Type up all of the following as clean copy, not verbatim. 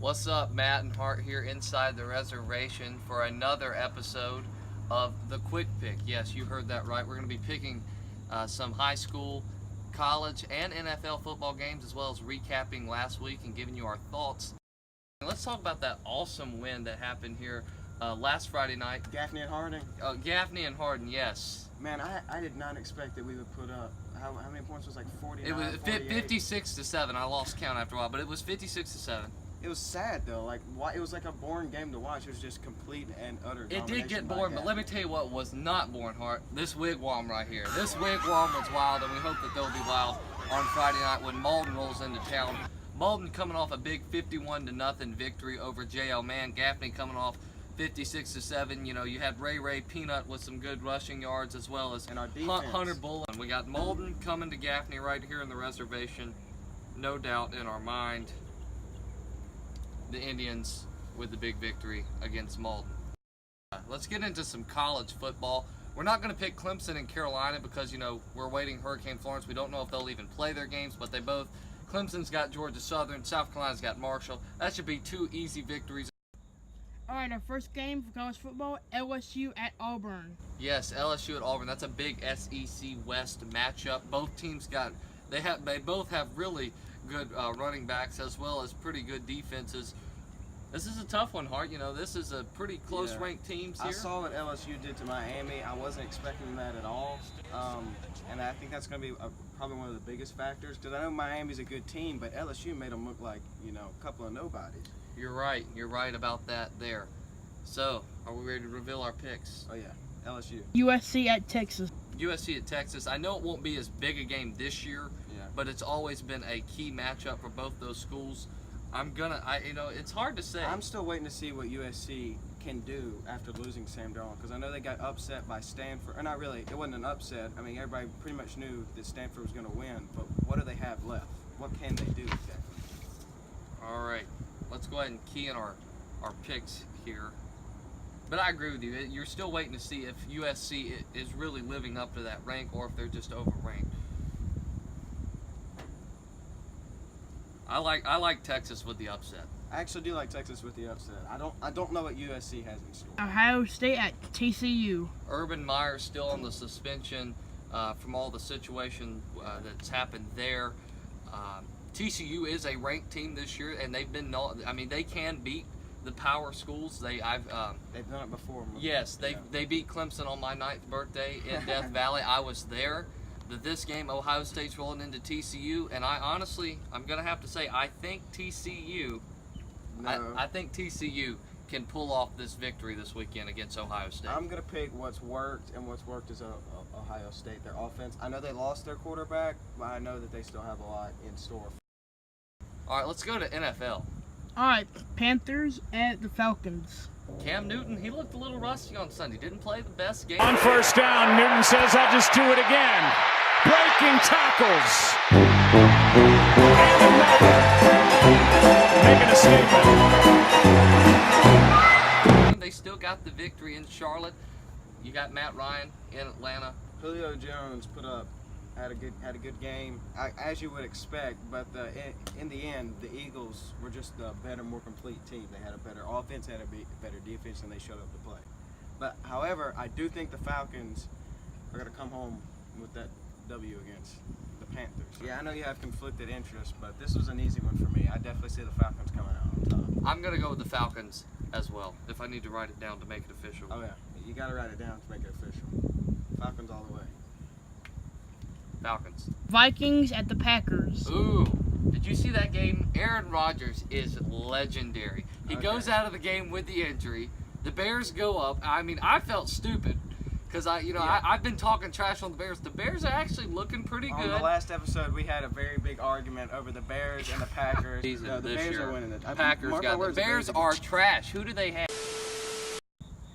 What's up, Matt and Hart here inside the reservation for another episode of the Quick Pick. Yes, you heard that right. We're going to be picking some high school, college, and NFL football games, as well as recapping last week and giving you our thoughts. Let's talk about that awesome win that happened here last Friday night. Gaffney and Harding? Gaffney and Harding, yes. Man, I did not expect that we would put up, how many points was it, like 49, It was 48? 56-7. I lost count after a while, but it was 56-7. It was sad though. Like, it was like a boring game to watch. It was just complete and utter It domination. did get by boring, but Gaffney. let me tell you what was not boring, Hart. This wigwam right here. This wigwam was wild, and we hope that they'll be wild on Friday night when Malden rolls into town. Malden coming off a big 51-0 victory over JL Man. Gaffney coming off 56-7. You know, you had Ray Peanut with some good rushing yards, as well as And our defense. Hunter Bull. And we got Malden coming to Gaffney right here in the reservation. No doubt in our mind, the Indians with the big victory against Malden. Let's get into some college football. We're not going to pick Clemson and Carolina because, you know, we're waiting Hurricane Florence. We don't know if they'll even play their games, but they both, Clemson's got Georgia Southern, South Carolina's got Marshall. That should be two easy victories. All right, our first game for college football, LSU at Auburn. Yes, LSU at Auburn. That's a big SEC West matchup. Both teams they both have really good running backs as well as pretty good defenses. This is a tough one, Hart. You know, this is a pretty close-ranked teams here. I saw what LSU did to Miami. I wasn't expecting that at all, and I think that's going to be probably one of the biggest factors, because I know Miami's a good team, but LSU made them look like, you know, a couple of nobodies. You're right. You're right about that there. So, are we ready to reveal our picks? Oh yeah, LSU. USC at Texas. USC at Texas. I know it won't be as big a game this year, but it's always been a key matchup for both those schools. You know, it's hard to say. I'm still waiting to see what USC can do after losing Sam Darnold, because I know they got upset by Stanford. Or not really, it wasn't an upset. I mean, everybody pretty much knew that Stanford was going to win, but what do they have left? What can they do exactly? All right, let's go ahead and key in our picks here. But I agree with you. You're still waiting to see if USC is really living up to that rank or if they're just overranked. I like Texas with the upset. I actually do like Texas with the upset. I don't know what USC has in store. Ohio State at TCU. Urban Meyer's still on the suspension from all the situation that's happened there. TCU is a ranked team this year, and they've been. I mean, they can beat the power schools. They've done it before. Yes, they beat Clemson on my 9th birthday in Death Valley. I was there. This game, Ohio State's rolling into TCU, and I'm going to have to say, I think TCU, I think TCU can pull off this victory this weekend against Ohio State. I'm going to pick what's worked, and what's worked is Ohio State, their offense. I know they lost their quarterback, but I know that they still have a lot in store. All right, let's go to NFL. All right, Panthers at the Falcons. Cam Newton, he looked a little rusty on Sunday. Didn't play the best game. On first down, Newton says, I'll just do it again. Breaking tackles. And another. Making a statement. They still got the victory in Charlotte. You got Matt Ryan in Atlanta. Julio Jones had a good game, as you would expect, but in the end, the Eagles were just a better, more complete team. They had a better offense, had a better defense, and they showed up to play. But however, I do think the Falcons are going to come home with that W against the Panthers. Yeah, I know you have conflicted interests, but this was an easy one for me. I definitely see the Falcons coming out on top. I'm going to go with the Falcons as well, if I need to write it down to make it official. Oh yeah, you got to write it down to make it official. Falcons all the way. Falcons. Vikings at the Packers. Ooh, did you see that game? Aaron Rodgers is legendary. He goes out of the game with the injury. The Bears go up. I mean, I felt stupid because I've been talking trash on the Bears. The Bears are actually looking pretty good. On the last episode, we had a very big argument over the Bears and the Packers. No, the Bears are winning it. Packers got the Bears are trash. Who do they have?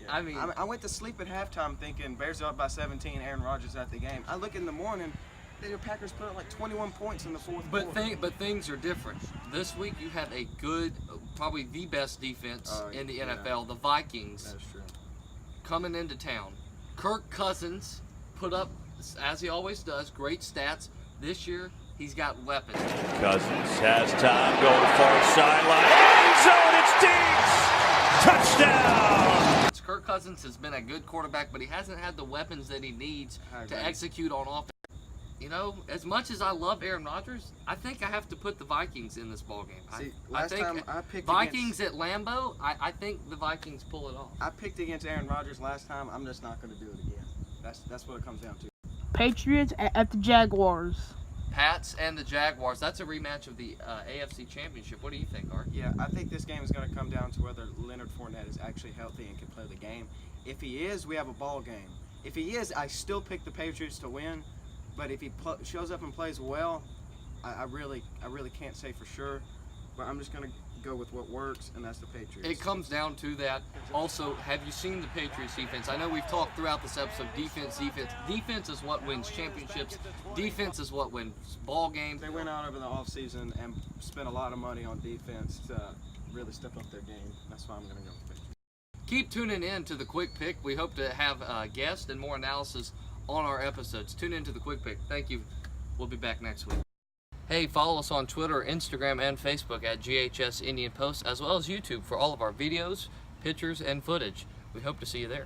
Yeah. I mean, I went to sleep at halftime thinking Bears are up by 17. Aaron Rodgers at the game. I look in the morning. The Packers put up like 21 points in the fourth quarter. But things are different. This week you have a good, probably the best defense in the NFL. The Vikings. That's true. Coming into town. Kirk Cousins put up, as he always does, great stats. This year, he's got weapons. Cousins has time, going far sideline. End zone Touchdown! Kirk Cousins has been a good quarterback, but he hasn't had the weapons that he needs I to agree. execute on offense. You know, as much as I love Aaron Rodgers, I think I have to put the Vikings in this ballgame. See, I last think time I picked Vikings at Lambeau, I think the Vikings pull it off. I picked against Aaron Rodgers last time. I'm just not going to do it again. That's what it comes down to. Patriots at the Jaguars. Pats and the Jaguars. That's a rematch of the AFC Championship. What do you think, Art? Yeah, I think this game is going to come down to whether Leonard Fournette is actually healthy and can play the game. If he is, we have a ball game. If he is, I still pick the Patriots to win. But if he shows up and plays well, I really can't say for sure. But I'm just going to go with what works, and that's the Patriots. It comes down to that. Also, have you seen the Patriots defense? I know we've talked throughout this episode, defense. Defense is what wins championships. Defense is what wins ball games. They went out over the offseason and spent a lot of money on defense to really step up their game. That's why I'm going to go with the Patriots. Keep tuning in to the Quick Pick. We hope to have guests and more analysis on our episodes. Tune in to the Quick Pick. Thank you. We'll be back next week. Hey, follow us on Twitter, Instagram, and Facebook at GHS Indian Post, as well as YouTube for all of our videos, pictures, and footage. We hope to see you there.